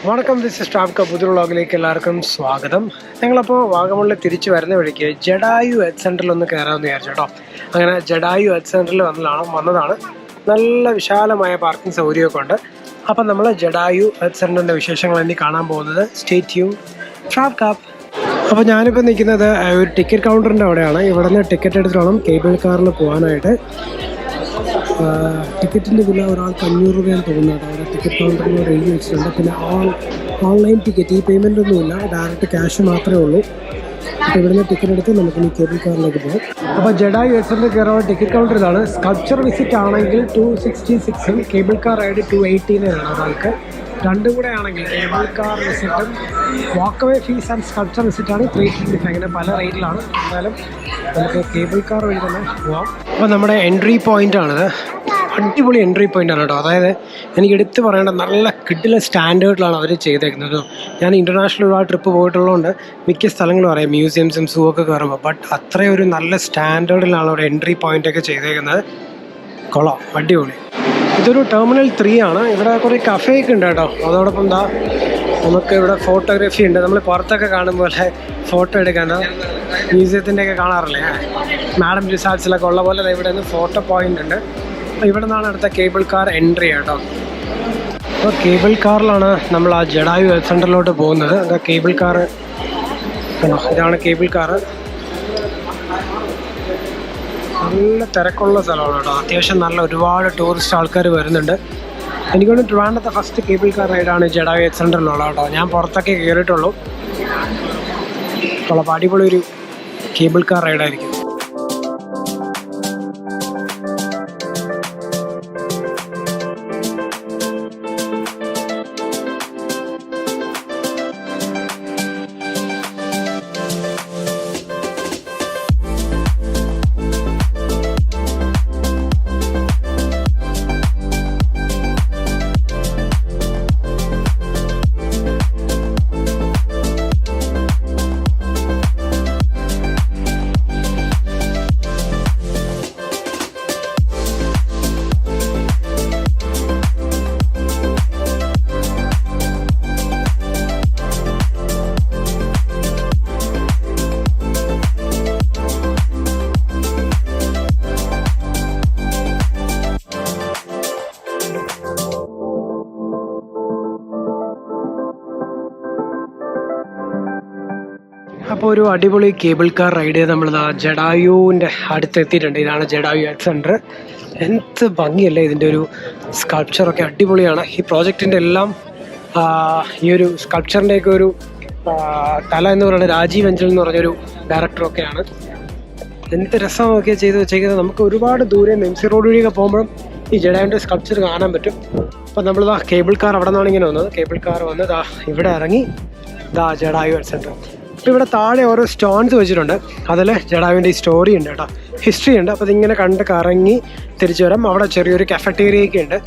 വണക്കം, this is ട്രാവ്ക. പുതിയ വ്ളോഗിലേക്ക് എല്ലാവർക്കും സ്വാഗതം. ഞങ്ങളപ്പോൾ വാഗമണിൽ തിരിച്ചു വരുന്ന വഴിക്ക് ജഡായു ഹെൽത്ത് സെൻ്ററിൽ ഒന്ന് കയറാമെന്ന് വിചാരിച്ചു കേട്ടോ. അങ്ങനെ ജഡായു ഹെൽത്ത് സെൻ്ററിൽ വന്നതാണ്. നല്ല വിശാലമായ പാർക്കിംഗ് സൗകര്യമൊക്കെ ഉണ്ട്. അപ്പം നമ്മൾ ജഡായു ഹെൽത്ത് സെൻ്ററിൻ്റെ വിശേഷങ്ങൾ ഇനി കാണാൻ പോകുന്നത് സ്റ്റേ ട്യൂൺഡ് ട്രാവ്ക. അപ്പോൾ ഞാനിപ്പോൾ നിൽക്കുന്നത് ഒരു ടിക്കറ്റ് കൗണ്ടറിൻ്റെ അവിടെയാണ്. ഇവിടെ നിന്ന് ടിക്കറ്റ് എടുത്തിട്ട് വേണം കേബിൾ കാറിൽ പോകാനായിട്ട്. ടിക്കറ്റിൻ്റെ വില ഒരാൾക്ക് 500 രൂപയാണ് തോന്നുന്നത്. അവിടെ ടിക്കറ്റ് കൗണ്ടറിൽ എഴുതി വെച്ചിട്ടുണ്ട്. പിന്നെ ഓൺലൈൻ ടിക്കറ്റ്, ഈ പേയ്മെൻ്റ് ഒന്നുമില്ല, ഡയറക്റ്റ് ക്യാഷ് മാത്രമേ ഉള്ളൂ. അപ്പോൾ ഇവിടുന്ന് ടിക്കറ്റ് എടുത്ത് നമുക്കിനി കേബിൾ കാറിലേക്ക് പോകാം. അപ്പോൾ ജഡായു ഹെൽത്ത് സെൻ്ററിൽ കയറാനുള്ള ടിക്കറ്റ് കൗണ്ടർ ഇതാണ്. സ്കൾപ്ചർ വിസിറ്റ് ആണെങ്കിൽ 266, കേബിൾ കാർ റൈഡ് 218 ഒരാൾക്ക്. രണ്ടും കൂടെ ആണെങ്കിൽ കേബിൾ കാർ വിസിറ്റും വാക്കവേ ഫീസ് ആൻഡ് സ്കൾപ്ചർ വിസിറ്റാണ് 325. അങ്ങനെ പല റേറ്റിലാണ്. എന്നാലും നമുക്ക് കേബിൾ കാർ വഴി തന്നെ പോവാം. അപ്പോൾ നമ്മുടെ എൻട്രി പോയിൻ്റാണിത്. അടിപൊളി എൻട്രി പോയിൻ്റാണ് കേട്ടോ. അതായത് എനിക്ക് എടുത്ത് പറയേണ്ട നല്ല കിഡിലെ സ്റ്റാൻഡേർഡിലാണ് അവർ ചെയ്തേക്കുന്നത്. ഞാൻ ഇൻ്റർനാഷണൽ ഒരുപാട് ട്രിപ്പ് പോയിട്ടുള്ളതുകൊണ്ട് മിക്ക സ്ഥലങ്ങളും അറിയാം, മ്യൂസിയംസും സൂ ഒക്കെ കയറുമ്പോൾ. ബട്ട് അത്രയും ഒരു നല്ല സ്റ്റാൻഡേർഡിലാണ് അവിടെ എൻട്രി പോയിൻ്റൊക്കെ ചെയ്തേക്കുന്നത്. കൊള്ളാം, അടിപൊളി. ഇതൊരു ടെർമിനൽ 3 ആണ്. ഇവിടെ കുറേ കഫേയൊക്കെ ഉണ്ട് കേട്ടോ. അതോടൊപ്പം എന്താ നമുക്ക് ഇവിടെ ഫോട്ടോഗ്രാഫി ഉണ്ട്. നമ്മൾ പുറത്തൊക്കെ കാണുമ്പോൾ ഫോട്ടോ എടുക്കാനോ മ്യൂസിയത്തിൻ്റെയൊക്കെ കാണാറില്ലേ, മാഡം റിസാർട്സിലൊക്കെ ഉള്ള പോലെ ഇവിടെ നിന്ന് ഫോട്ടോ പോയിൻ്റ് ഉണ്ട്. അപ്പോൾ ഇവിടെ നിന്നാണ് അടുത്ത കേബിൾ കാർ എൻട്രി കേട്ടോ. അപ്പോൾ കേബിൾ കാറിലാണ് നമ്മൾ ആ ജഡായു ഹെൽത്ത് സെൻ്ററിലോട്ട് പോകുന്നത്. അതാ കേബിൾ കാറ് കണ്ടോ, ഇതാണ് കേബിൾ കാറ്. നല്ല തിരക്കുള്ള സ്ഥലമാണ് കേട്ടോ. അത്യാവശ്യം നല്ല ഒരുപാട് ടൂറിസ്റ്റ് ആൾക്കാർ വരുന്നുണ്ട്. എനിക്കൊന്ന് ട്രിവാൻഡ്രത്തെ ഫസ്റ്റ് കേബിൾ കാർ റൈഡാണ് ജഡായു ഹെൽത്ത് സെൻ്ററിലുള്ള കേട്ടോ. ഞാൻ പുറത്തൊക്കെ കയറിയിട്ടുള്ളൂ. അപ്പോൾ അടിപൊളി ഒരു കേബിൾ കാർ റൈഡായിരിക്കും. അപ്പോൾ ഒരു അടിപൊളി കേബിൾ കാർ റൈഡ് ചെയ്ത് നമ്മൾ ജഡായുവിൻ്റെ അടുത്തെത്തിയിട്ടുണ്ട്. ഇതാണ് ജഡായു ഹെൽത്ത് സെൻ്റർ. എന്ത് ഭംഗിയല്ലേ ഇതിൻ്റെ ഒരു സ്കൾപ്ചറൊക്കെ, അടിപൊളിയാണ്. ഈ പ്രോജക്റ്റിൻ്റെ എല്ലാം ഈ ഒരു സ്കൾപ്ചറിൻ്റെയൊക്കെ ഒരു തല എന്ന് പറയുന്നത് രാജീവ് അഞ്ചൽ എന്ന് പറഞ്ഞൊരു ഡയറക്ടറൊക്കെയാണ്. എന്ത് രസമൊക്കെ ചെയ്ത് വെച്ചേക്കുന്നത്. നമുക്ക് ഒരുപാട് ദൂരെ എം സി റോഡ് വഴിയൊക്കെ പോകുമ്പോഴും ഈ ജഡായുവിൻ്റെ സ്കൾപ്ചർ കാണാൻ പറ്റും. അപ്പോൾ നമ്മൾ കേബിൾ കാർ അവിടെ നിന്നാണ് ഇങ്ങനെ വന്നത്. കേബിൾ കാർ വന്ന് ഇവിടെ ഇറങ്ങി ജഡായു ഹെൽത്ത് സെൻ്റർ. അപ്പോൾ ഇവിടെ താഴെ ഓരോ സ്റ്റോൺസ് വെച്ചിട്ടുണ്ട്. അതിൽ ജഡായുവിൻ്റെ ഈ സ്റ്റോറി ഉണ്ട് കേട്ടോ, ഹിസ്റ്ററി ഉണ്ട്. അപ്പോൾ ഇതിങ്ങനെ കണ്ട് കറങ്ങി തിരിച്ചു വരാം. അവിടെ ചെറിയൊരു കഫറ്റേറിയൊക്കെ ഉണ്ട്.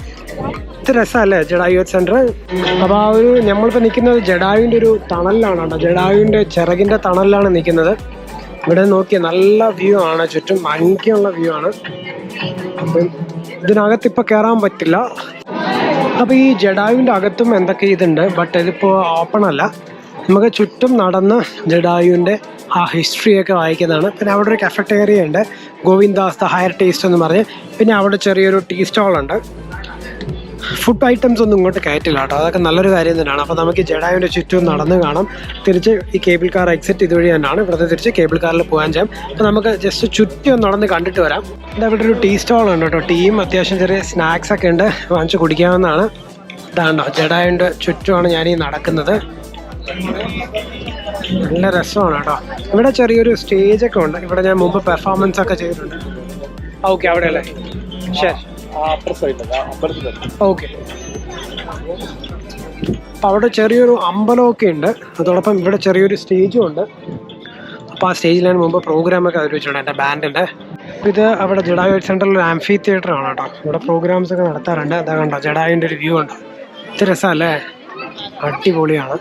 ഇത് രസമല്ലേ ജഡായു ഹെൽത്ത് സെൻ്റർ. അപ്പോൾ ആ ഒരു നമ്മളിപ്പോൾ നിൽക്കുന്നത് ജഡായുവിൻ്റെ ഒരു തണലിലാണ് കേട്ടോ. ജഡായുവിൻ്റെ ചിറകിൻ്റെ തണലിലാണ് നിൽക്കുന്നത്. ഇവിടെ നോക്കിയാൽ നല്ല വ്യൂ ആണ്, ചുറ്റും ഭംഗിയുള്ള വ്യൂ ആണ്. അപ്പം ഇതിനകത്ത് ഇപ്പോൾ കയറാൻ പറ്റില്ല. അപ്പോൾ ഈ ജഡായുവിൻ്റെ അകത്തും എന്തൊക്കെ ഇതുണ്ട്, ബട്ട് ഇതിപ്പോൾ ഓപ്പൺ അല്ല. നമുക്ക് ചുറ്റും നടന്ന് ജഡായുവിൻ്റെ ആ ഹിസ്റ്ററിയൊക്കെ വായിക്കുന്നതാണ്. പിന്നെ അവിടെ ഒരു കഫറ്റേറിയ ഉണ്ട്, ഗോവിന്ദാസ് ദ ഹയർ ടേസ്റ്റ് എന്ന് പറഞ്ഞ്. പിന്നെ അവിടെ ചെറിയൊരു ടീ സ്റ്റോളുണ്ട്. ഫുഡ് ഐറ്റംസ് ഒന്നും ഇങ്ങോട്ട് കയറ്റില്ല കേട്ടോ. അതൊക്കെ നല്ലൊരു കാര്യം തന്നെയാണ്. അപ്പോൾ നമുക്ക് ജഡായുവിൻ്റെ ചുറ്റും നടന്ന് കാണാം. തിരിച്ച് ഈ കേബിൾ കാർ എക്സിറ്റ് ഇതുവഴി തന്നെയാണ്. ഇവിടുത്തെ തിരിച്ച് കേബിൾ കാറിൽ പോകാൻ ചെയ്യാം. അപ്പോൾ നമുക്ക് ജസ്റ്റ് ചുറ്റി ഒന്ന് നടന്ന് കണ്ടിട്ട് വരാം. ഇവിടെ ഒരു ടീ സ്റ്റോളുണ്ട് കേട്ടോ. ടീയും അത്യാവശ്യം ചെറിയ സ്നാക്സ് ഒക്കെ ഉണ്ട്, വാങ്ങിച്ച് കുടിക്കാവുന്നതാണ്. ഇതാണ്ടോ ജഡായുവിൻ്റെ ചുറ്റുമാണ് ഞാനീ നടക്കുന്നത്. നല്ല രസമാണ് കേട്ടോ. ഇവിടെ ചെറിയൊരു സ്റ്റേജൊക്കെ ഉണ്ട്. ഇവിടെ ഞാൻ മുമ്പ് പെർഫോമൻസ് ഒക്കെ ചെയ്തിട്ടുണ്ട്. ഓക്കെ, അവിടെ അല്ലേ? ശരി, ഓക്കെ. അപ്പം അവിടെ ചെറിയൊരു അമ്പലമൊക്കെ ഉണ്ട്. അതോടൊപ്പം ഇവിടെ ചെറിയൊരു സ്റ്റേജും ഉണ്ട്. അപ്പോൾ ആ സ്റ്റേജിലാണ് മുമ്പ് പ്രോഗ്രാമൊക്കെ അവതരിപ്പിച്ചിട്ടുണ്ട് എൻ്റെ ബാൻഡിൻ്റെ. ഇത് അവിടെ ജഡായു ഹെൽത്ത് സെൻ്ററിൽ ഒരു ആംഫി തിയേറ്റർ ആണ് കേട്ടോ. ഇവിടെ പ്രോഗ്രാംസ് ഒക്കെ നടത്താറുണ്ട്. അതാ കണ്ടോ ജഡായുവിൻ്റെ ഒരു വ്യൂ ഉണ്ട്. ഇത് രസമല്ലേ, അടിപൊളിയാണ്.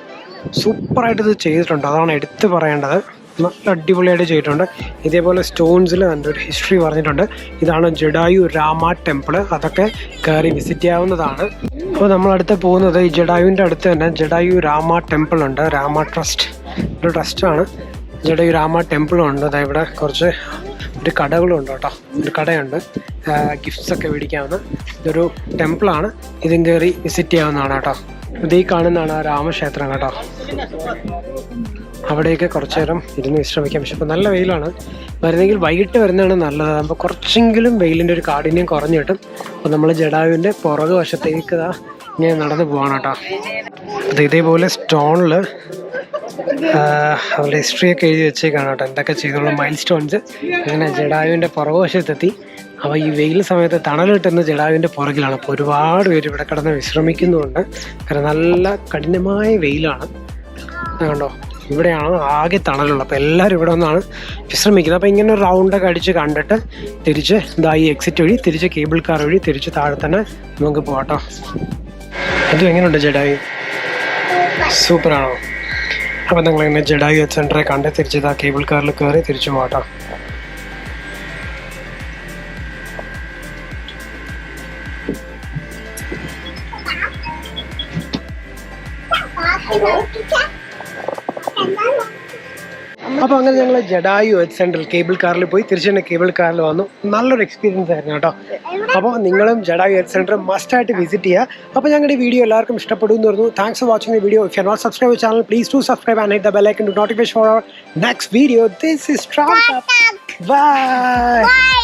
സൂപ്പറായിട്ട് ഇത് ചെയ്തിട്ടുണ്ട്, അതാണ് എടുത്ത് പറയേണ്ടത്. നല്ല അടിപൊളിയായിട്ട് ചെയ്തിട്ടുണ്ട്. ഇതേപോലെ സ്റ്റോൺസിൽ എൻ്റെ ഒരു ഹിസ്റ്ററി പറഞ്ഞിട്ടുണ്ട്. ഇതാണ് ജഡായു രാമ ടെമ്പിൾ. അതൊക്കെ കയറി വിസിറ്റ് ചെയ്യാവുന്നതാണ്. അപ്പോൾ നമ്മളടുത്ത് പോകുന്നത് ഈ ജഡായുവിൻ്റെ അടുത്ത് തന്നെ ജഡായു രാമ ടെമ്പിൾ ഉണ്ട്. രാമ ട്രസ്റ്റ് ഒരു ട്രസ്റ്റാണ്. ജഡായു രാമ ടെമ്പിളുണ്ട്. അതായത് ഇവിടെ കുറച്ച് ഒരു കടകളുണ്ട് കേട്ടോ. ഒരു കടയുണ്ട്, ഗിഫ്റ്റ്സ് ഒക്കെ മേടിക്കാവുന്ന ഇതൊരു ടെമ്പിളാണ്. ഇതും കയറി വിസിറ്റ് ചെയ്യാവുന്നതാണ് കേട്ടോ. ഇത് ഈ കാണുന്നതാണ് ആ രാമക്ഷേത്രം കേട്ടോ. അവിടെയൊക്കെ കുറച്ച് നേരം ഇരുന്ന് വിശ്രമിക്കാം. പക്ഷെ ഇപ്പോൾ നല്ല വെയിലാണ്. വരുന്നെങ്കിൽ വൈകിട്ട് വരുന്നതാണ് നല്ലത്. അപ്പോൾ കുറച്ചെങ്കിലും വെയിലിൻ്റെ ഒരു കാഠിന്യം കുറഞ്ഞു കിട്ടും. അപ്പോൾ നമ്മൾ ജഡായുവിൻ്റെ പുറകു വശത്തേക്ക് ഇങ്ങനെ നടന്ന് പോവാണ് കേട്ടോ. അത് ഇതേപോലെ സ്റ്റോണിൽ അവരുടെ ഹിസ്റ്ററിയൊക്കെ എഴുതി വെച്ചേക്കാണ് കേട്ടോ. എന്തൊക്കെ ചെയ്തുള്ള മൈൽ സ്റ്റോൺസ്. അങ്ങനെ ജഡായുവിൻ്റെ പുറകുവശത്തെത്തി. അപ്പോൾ ഈ വെയിൽ സമയത്ത് തണൽ കിട്ടുന്ന ജഡായുവിൻ്റെ പുറകിലാണ്. അപ്പോൾ ഒരുപാട് പേര് ഇവിടെ കിടന്ന് വിശ്രമിക്കുന്നുമുണ്ട്. കാരണം നല്ല കഠിനമായ വെയിലാണ്. കണ്ടോ, ഇവിടെയാണ് ആകെ തണലുള്ള. അപ്പോൾ എല്ലാവരും ഇവിടെ ഒന്നാണ് വിശ്രമിക്കുന്നത്. അപ്പോൾ ഇങ്ങനെ റൗണ്ടൊക്കെ അടിച്ച് കണ്ടിട്ട് തിരിച്ച് ഈ എക്സിറ്റ് വഴി തിരിച്ച് കേബിൾ കാർ വഴി തിരിച്ച് താഴെ തന്നെ നമുക്ക് പോകാട്ടോ. ഇത് എങ്ങനെയുണ്ട് ജഡായു? സൂപ്പറാണോ? അപ്പോൾ നിങ്ങളിങ്ങനെ ജഡായു സെൻറ്ററെ കണ്ട് തിരിച്ച് കേബിൾ കാറിൽ കയറി തിരിച്ചു പോകാട്ടോ. അപ്പോൾ അങ്ങനെ ഞങ്ങൾ ജഡായു സെൻട്രൽ കേബിൾ കാറിൽ പോയി തിരിച്ച് തന്നെ കേബിൾ കാറിൽ വന്നു. നല്ലൊരു എക്സ്പീരിയൻസ് ആയിരുന്നു കേട്ടോ. അപ്പോൾ നിങ്ങളും ജഡായു ഹെൽത്ത് സെൻറ്റർ മസ്റ്റായിട്ട് വിസിറ്റ് ചെയ്യുക. അപ്പോൾ ഞങ്ങളുടെ ഈ വീഡിയോ എല്ലാവർക്കും ഇഷ്ടപ്പെടുമെന്ന് പറഞ്ഞു. Thanks for watching the video. If you not subscribe channel please to subscribe and hit the bell icon to notification for our next video. This is travel. By.